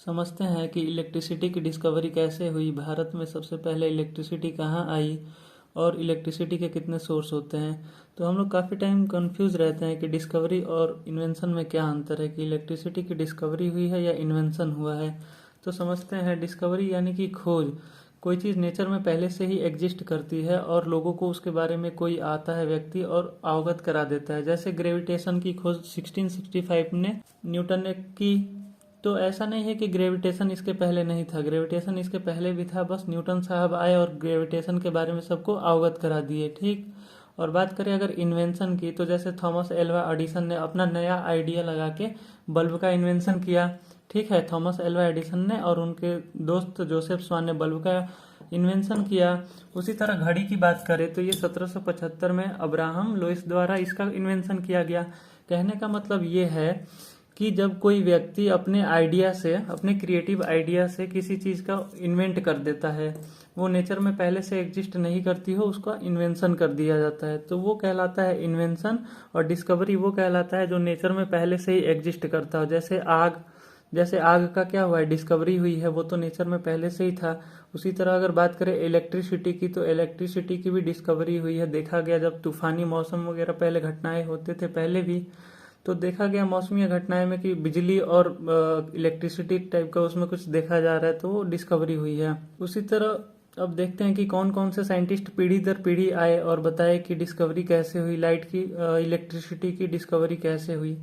समझते हैं कि इलेक्ट्रिसिटी की डिस्कवरी कैसे हुई, भारत में सबसे पहले इलेक्ट्रिसिटी कहाँ आई और इलेक्ट्रिसिटी के कितने सोर्स होते हैं। तो हम लोग काफ़ी टाइम कंफ्यूज रहते हैं कि डिस्कवरी और इन्वेंशन में क्या अंतर है, कि इलेक्ट्रिसिटी की डिस्कवरी हुई है या इन्वेंशन हुआ है। तो समझते हैं, डिस्कवरी यानी कि खोज। कोई चीज़ नेचर में पहले से ही एग्जिस्ट करती है और लोगों को उसके बारे में कोई आता है व्यक्ति और अवगत करा देता है। जैसे ग्रेविटेशन की खोज 1665 ने न्यूटन ने की। तो ऐसा नहीं है कि ग्रेविटेशन इसके पहले नहीं था, ग्रेविटेशन इसके पहले भी था, बस न्यूटन साहब आए और ग्रेविटेशन के बारे में सबको अवगत करा दिए। ठीक। और बात करें अगर इन्वेंशन की, तो जैसे थॉमस एल्वा एडिसन ने अपना नया आइडिया लगा के बल्ब का इन्वेंशन किया। ठीक है, थॉमस एल्वा एडिसन ने और उनके दोस्त जोसेफ स्वान ने बल्ब का इन्वेंशन किया। उसी तरह घड़ी की बात करें तो ये 1775 में अब्राहम लुईस द्वारा इसका इन्वेंशन किया गया। कहने का मतलब ये है कि जब कोई व्यक्ति अपने आइडिया से, अपने क्रिएटिव आइडिया से किसी चीज़ का इन्वेंट कर देता है, वो नेचर में पहले से एग्जिस्ट नहीं करती हो, उसका इन्वेंशन कर दिया जाता है, तो वो कहलाता है इन्वेंशन। और डिस्कवरी वो कहलाता है जो नेचर में पहले से ही एग्जिस्ट करता हो। जैसे आग का क्या हुआ है, डिस्कवरी हुई है, वो तो नेचर में पहले से ही था। उसी तरह अगर बात करें इलेक्ट्रिसिटी की, तो इलेक्ट्रिसिटी की भी डिस्कवरी हुई है। देखा गया जब तूफानी मौसम वगैरह पहले घटनाएं होते थे पहले भी, तो देखा गया मौसमी घटनाएं में कि बिजली और इलेक्ट्रिसिटी टाइप का उसमें कुछ देखा जा रहा है, तो वो डिस्कवरी हुई है। उसी तरह अब देखते हैं कि कौन कौन से साइंटिस्ट पीढ़ी दर पीढ़ी आए और बताए कि डिस्कवरी कैसे हुई, लाइट की, इलेक्ट्रिसिटी की डिस्कवरी कैसे हुई।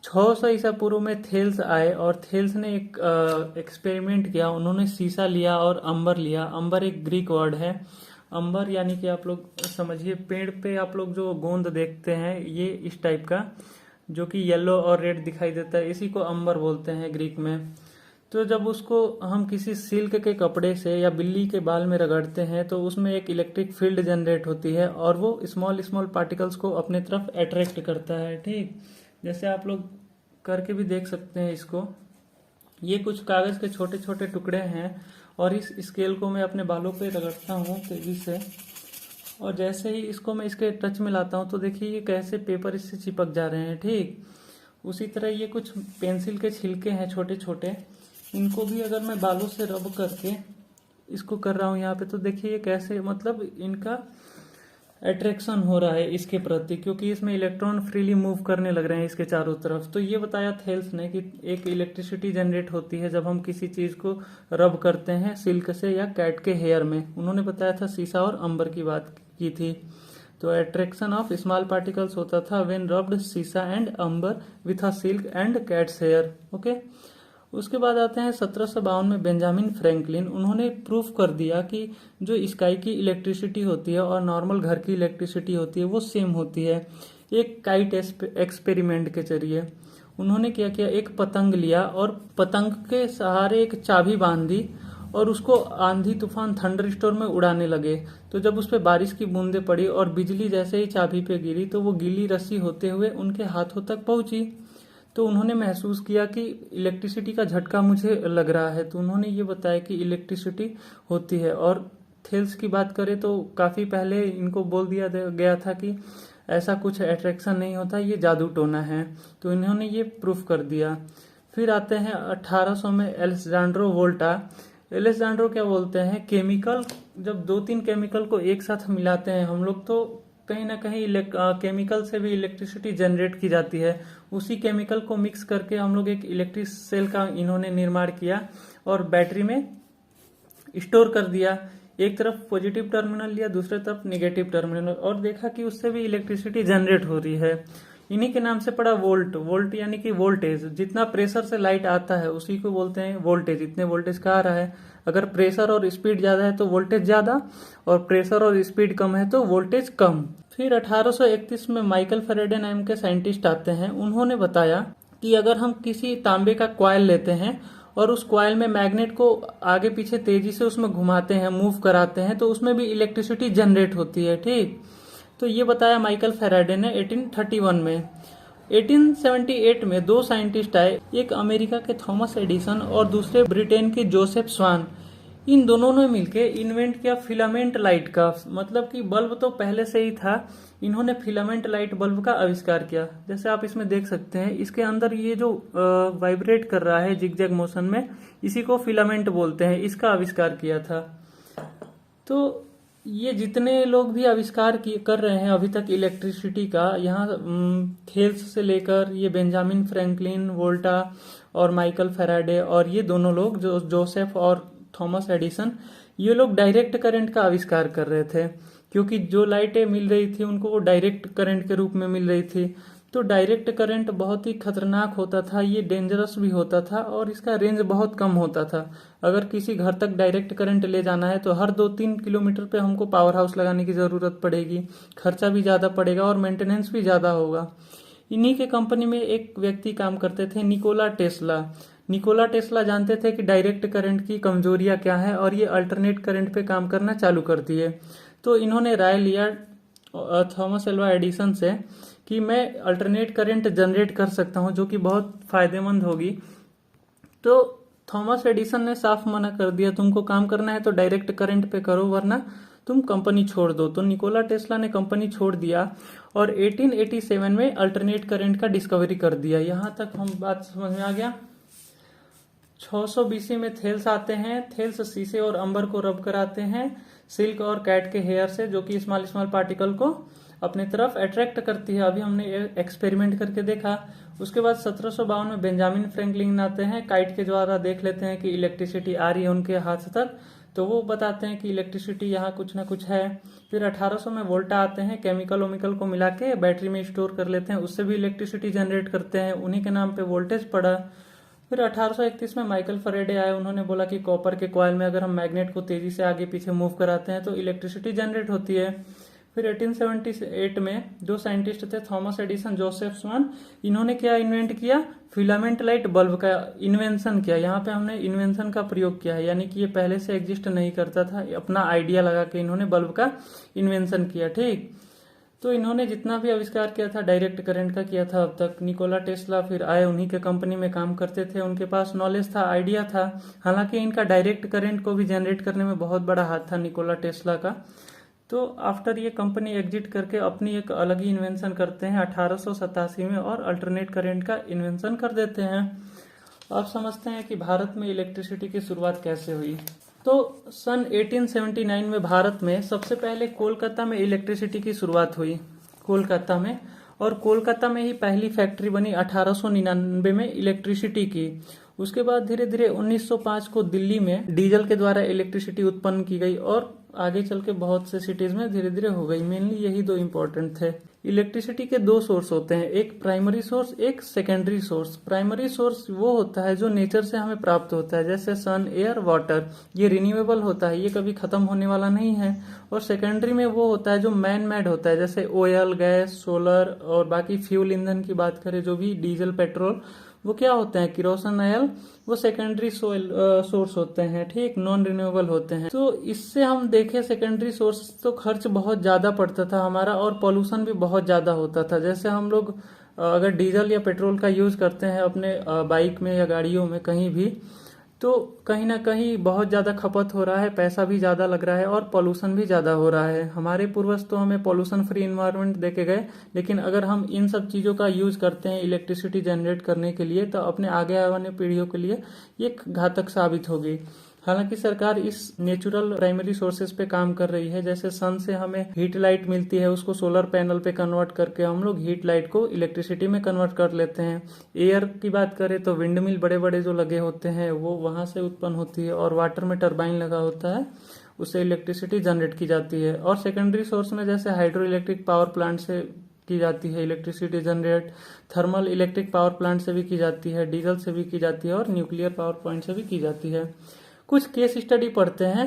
600 ईसा पूर्व में थेल्स आए और थेल्स ने एक एक्सपेरिमेंट किया। उन्होंने शीशा लिया और अंबर लिया। अंबर एक ग्रीक वर्ड है। अंबर यानी कि आप लोग समझिए, पेड़ पे आप लोग जो गोंद देखते हैं ये इस टाइप का, जो कि येलो और रेड दिखाई देता है, इसी को अंबर बोलते हैं ग्रीक में। तो जब उसको हम किसी सिल्क के कपड़े से या बिल्ली के बाल में रगड़ते हैं तो उसमें एक इलेक्ट्रिक फील्ड जनरेट होती है और वो स्मॉल स्मॉल पार्टिकल्स को अपने तरफ अट्रैक्ट करता है। ठीक, जैसे आप लोग करके भी देख सकते हैं इसको। ये कुछ कागज के छोटे छोटे टुकड़े हैं और इस स्केल को मैं अपने बालों पे रगड़ता हूँ तेजी से, और जैसे ही इसको मैं इसके टच में लाता हूँ तो देखिए ये कैसे पेपर इससे चिपक जा रहे हैं। ठीक, उसी तरह ये कुछ पेंसिल के छिलके हैं छोटे छोटे, इनको भी अगर मैं बालों से रब करके इसको कर रहा हूँ यहाँ पे, तो देखिए ये कैसे, मतलब इनका अट्रैक्शन हो रहा है इसके प्रति, क्योंकि इसमें इलेक्ट्रॉन फ्रीली मूव करने लग रहे हैं इसके चारों तरफ। तो ये बताया थेल्स ने कि एक इलेक्ट्रिसिटी जनरेट होती है जब हम किसी चीज को रब करते हैं सिल्क से या कैट के हेयर में। उन्होंने बताया था शीशा और अंबर की बात की थी। तो अट्रैक्शन ऑफ स्मॉल पार्टिकल्स होता था व्हेन रब्ड शीशा and amber with a silk and cat's hair. Okay. उसके बाद आते हैं 1752 में बेंजामिन फ्रैंकलिन। उन्होंने प्रूफ कर दिया कि जो स्काई की इलेक्ट्रिसिटी होती है और नॉर्मल घर की इलेक्ट्रिसिटी होती है वो सेम होती है। एक काइट एक्सपेरिमेंट के जरिए उन्होंने क्या किया, एक पतंग लिया और पतंग के सहारे एक चाबी बांध दी और उसको आंधी तूफान थंडर स्टोर्म में उड़ाने लगे। तो जब उस पर बारिश की बूंदें पड़ी और बिजली जैसे ही चाबी पे गिरी तो वो गीली रस्सी होते हुए उनके हाथों तक पहुंची। तो उन्होंने महसूस किया कि इलेक्ट्रिसिटी का झटका मुझे लग रहा है। तो उन्होंने ये बताया कि इलेक्ट्रिसिटी होती है। और थेल्स की बात करें तो काफ़ी पहले इनको बोल दिया गया था कि ऐसा कुछ अट्रैक्शन नहीं होता, ये जादू टोना है। तो इन्होंने ये प्रूफ कर दिया। फिर आते हैं 1800 में एलेक्जेंड्रो वोल्टा। एलेक्जेंड्रो क्या बोलते हैं, केमिकल, जब दो तीन केमिकल को एक साथ मिलाते हैं हम लोग तो कहीं ना कहीं केमिकल से भी इलेक्ट्रिसिटी जनरेट की जाती है। उसी केमिकल को मिक्स करके हम लोग एक इलेक्ट्रिक सेल का इन्होंने निर्माण किया और बैटरी में स्टोर कर दिया। एक तरफ पॉजिटिव टर्मिनल लिया, दूसरे तरफ नेगेटिव टर्मिनल, और देखा कि उससे भी इलेक्ट्रिसिटी जनरेट हो रही है। इन्हीं के नाम से पड़ा वोल्ट। वोल्ट यानी कि वोल्टेज, जितना प्रेशर से लाइट आता है उसी को बोलते हैं वोल्टेज। इतने वोल्टेज का आ रहा है। अगर प्रेशर और स्पीड ज्यादा है तो वोल्टेज ज्यादा, और प्रेशर और स्पीड कम है तो वोल्टेज कम। फिर 1831 में माइकल फेरेडे नाम के साइंटिस्ट आते हैं। उन्होंने बताया कि अगर हम किसी तांबे का कॉइल लेते हैं और उस कॉइल में मैग्नेट को आगे पीछे तेजी से उसमें घुमाते हैं, मूव कराते हैं, तो उसमें भी इलेक्ट्रिसिटी जनरेट होती है। ठीक, तो ये बताया माइकल फेराडे ने 1831 में। 1878 में दो साइंटिस्ट आए, एक अमेरिका के थॉमस एडिसन और दूसरे ब्रिटेन के जोसेफ स्वान। इन दोनों ने मिलके इन्वेंट किया फिलामेंट लाइट का। मतलब कि बल्ब तो पहले से ही था, इन्होंने फिलामेंट लाइट बल्ब का आविष्कार किया। जैसे आप इसमें देख सकते हैं, इसके अंदर ये जो वाइब्रेट कर रहा है जिगजैग मोशन में, इसी को फिलामेंट बोलते हैं। इसका आविष्कार किया था। तो ये जितने लोग भी आविष्कार कर रहे हैं अभी तक इलेक्ट्रिसिटी का, यहाँ थेल्स से लेकर ये बेंजामिन फ्रैंकलिन, वोल्टा और माइकल फैराडे, और ये दोनों लोग जो जोसेफ और थॉमस एडिसन, ये लोग डायरेक्ट करंट का आविष्कार कर रहे थे। क्योंकि जो लाइटें मिल रही थी उनको वो डायरेक्ट करंट के रूप में मिल रही थी। तो डायरेक्ट करंट बहुत ही खतरनाक होता था, ये डेंजरस भी होता था और इसका रेंज बहुत कम होता था। अगर किसी घर तक डायरेक्ट करंट ले जाना है तो हर 2-3 किलोमीटर पे हमको पावर हाउस लगाने की ज़रूरत पड़ेगी, खर्चा भी ज़्यादा पड़ेगा और मेंटेनेंस भी ज़्यादा होगा। इन्हीं के कंपनी में एक व्यक्ति काम करते थे, निकोला टेस्ला। निकोला टेस्ला जानते थे कि डायरेक्ट करंट की कमजोरियां क्या है और ये अल्टरनेट करंट पे काम करना चालू करती है। तो इन्होंने राय लिया थॉमस एल्वा एडिसन से कि मैं अल्टरनेट करंट जनरेट कर सकता हूं जो कि बहुत फायदेमंद होगी। तो थॉमस एडिसन ने साफ मना कर दिया, तुमको काम करना है तो डायरेक्ट करंट पे करो वरना तुम कंपनी छोड़ दो। तो निकोला टेस्ला ने कंपनी छोड़ दिया और 1887 में अल्टरनेट करंट का डिस्कवरी कर दिया। यहां तक हम बात समझ में आ गया। 600 बीसी में थेल्स आते हैं। थेल्स शीशे और अंबर को रब कराते हैं सिल्क और कैट के हेयर से, जो कि स्मॉल स्मॉल पार्टिकल को अपने तरफ अट्रैक्ट करती है। अभी हमने एक्सपेरिमेंट करके देखा। उसके बाद 1752 में बेंजामिन फ्रैंकलिन आते हैं, काइट के द्वारा देख लेते हैं कि इलेक्ट्रिसिटी आ रही है उनके हाथ तक, तो वो बताते हैं कि इलेक्ट्रिसिटी यहाँ कुछ ना कुछ है। फिर 1800 में वोल्टा आते हैं, केमिकल ओमिकल को मिला के बैटरी में स्टोर कर लेते हैं, उससे भी इलेक्ट्रिसिटी जनरेट करते हैं, उन्हीं के नाम पे वोल्टेज पड़ा। फिर 1831 में माइकल फैराडे आए, उन्होंने बोला कि कॉपर के कॉइल में अगर हम मैग्नेट को तेजी से आगे पीछे मूव कराते हैं तो इलेक्ट्रिसिटी जनरेट होती है। फिर 1878 में जो साइंटिस्ट थे थॉमस एडिसन, जोसेफ स्वान, इन्होंने क्या इन्वेंट किया, फिलामेंट लाइट बल्ब का इन्वेंशन किया। यहाँ पे हमने इन्वेंशन का प्रयोग किया है, यानी कि ये पहले से एग्जिस्ट नहीं करता था, अपना आइडिया लगा के इन्होंने बल्ब का इन्वेंशन किया। ठीक, तो इन्होंने जितना भी आविष्कार किया था डायरेक्ट करंट का किया था अब तक। निकोला टेस्ला फिर आए, उन्हीं के कंपनी में काम करते थे, उनके पास नॉलेज था, आइडिया था। हालांकि इनका डायरेक्ट करंट को भी जनरेट करने में बहुत बड़ा हाथ था निकोला टेस्ला का। तो आफ्टर ये कंपनी एग्जिट करके अपनी एक अलग ही इन्वेंशन करते हैं 1887 में और अल्टरनेट करंट का इन्वेंशन कर देते हैं। अब समझते हैं कि भारत में इलेक्ट्रिसिटी की शुरुआत कैसे हुई। तो सन 1879 में भारत में सबसे पहले कोलकाता में इलेक्ट्रिसिटी की शुरुआत हुई, कोलकाता में। और कोलकाता में ही पहली फैक्ट्री बनी 1899 में इलेक्ट्रिसिटी की। उसके बाद धीरे धीरे 1905 को दिल्ली में डीजल के द्वारा इलेक्ट्रिसिटी उत्पन्न की गई और आगे चल के बहुत से सिटीज में धीरे धीरे हो गई। मेनली यही दो इंपॉर्टेंट थे। इलेक्ट्रिसिटी के दो सोर्स होते हैं, एक प्राइमरी सोर्स, एक सेकेंडरी सोर्स। प्राइमरी सोर्स वो होता है जो नेचर से हमें प्राप्त होता है, जैसे सन, एयर, वाटर, ये रिन्यूएबल होता है, ये कभी खत्म होने वाला नहीं है। और सेकेंडरी में वो होता है जो मैन मेड होता है, जैसे ऑयल, गैस, सोलर और बाकी फ्यूल ईंधन की बात करें जो भी डीजल, पेट्रोल, वो क्या होते हैं, किरोसिन ऑयल, वो सेकेंडरी सोर्स होते हैं। ठीक, नॉन रिन्यूएबल होते हैं। तो इससे हम देखें सेकेंडरी सोर्स तो खर्च बहुत ज्यादा पड़ता था हमारा और पॉल्यूशन भी बहुत ज्यादा होता था। जैसे हम लोग अगर डीजल या पेट्रोल का यूज करते हैं अपने बाइक में या गाड़ियों में कहीं भी, तो कहीं ना कहीं बहुत ज्यादा खपत हो रहा है, पैसा भी ज्यादा लग रहा है और पॉल्यूशन भी ज्यादा हो रहा है। हमारे पूर्वज तो हमें पॉल्यूशन फ्री इन्वायरमेंट देके गए, लेकिन अगर हम इन सब चीजों का यूज करते हैं इलेक्ट्रिसिटी जनरेट करने के लिए तो अपने आगे आने वाली पीढ़ियों के लिए ये घातक साबित होगी। हालांकि सरकार इस नेचुरल प्राइमरी सोर्सेज पे काम कर रही है, जैसे सन से हमें हीट लाइट मिलती है, उसको सोलर पैनल पे कन्वर्ट करके हम लोग हीट लाइट को इलेक्ट्रिसिटी में कन्वर्ट कर लेते हैं। एयर की बात करें तो विंड मिल बड़े बड़े जो लगे होते हैं वो वहां से उत्पन्न होती है और वाटर में टरबाइन लगा होता है, उससे इलेक्ट्रिसिटी जनरेट की जाती है। और सेकेंडरी सोर्स में जैसे हाइड्रो इलेक्ट्रिक पावर प्लांट से की जाती है electricity generate, thermal electric power plant से भी की जाती है, डीजल से भी की जाती है और न्यूक्लियर पावर प्लांट से भी की जाती है। कुछ केस स्टडी पढ़ते हैं।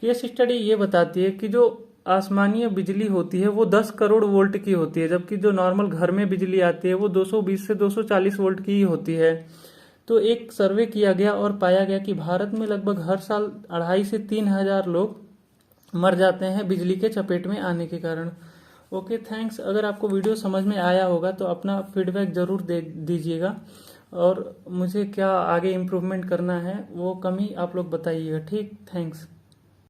केस स्टडी ये बताती है कि जो आसमानीय बिजली होती है वो 10 करोड़ वोल्ट की होती है, जबकि जो नॉर्मल घर में बिजली आती है वो 220 से 240 वोल्ट की ही होती है। तो एक सर्वे किया गया और पाया गया कि भारत में लगभग हर साल 2,500 से 3,000 लोग मर जाते हैं बिजली के चपेट में आने के कारण। Okay, thanks. अगर आपको वीडियो समझ में आया होगा तो अपना फीडबैक जरूर दे दीजिएगा और मुझे क्या आगे इम्प्रूवमेंट करना है वो कमी आप लोग बताइएगा। ठीक, थैंक्स।